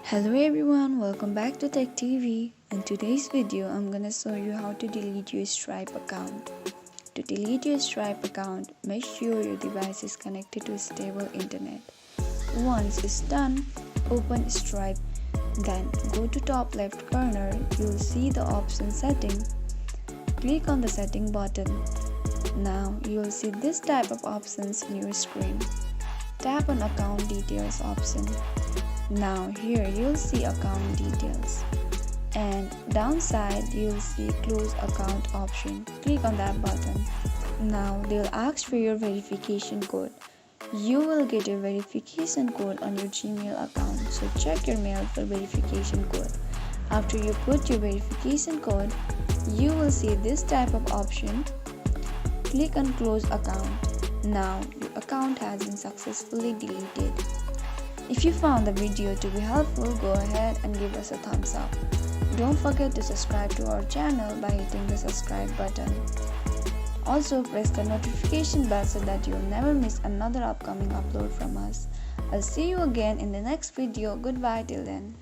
Hello everyone, welcome back to Tech TV. In today's video, I'm gonna show you how to delete your Stripe account. To delete your Stripe account, make sure your device is connected to stable internet. Once it's done, open Stripe. Then go to top left corner, you'll see the option setting. Click on the setting button. Now you'll see this type of options in your screen. Tap on account details option. Now here you'll see account details, and downside you'll see close account option. Click on that button. Now they'll ask for your verification code. You will get a verification code on your Gmail account, so check your mail for verification code. After you put your verification code, you will see this type of option. Click on close account. Now your account has been successfully deleted. If you found the video to be helpful, go ahead and give us a thumbs up. Don't forget to subscribe to our channel by hitting the subscribe button. Also press the notification bell so that you'll never miss another upcoming upload from us. I'll see you again in the next video. Goodbye till then.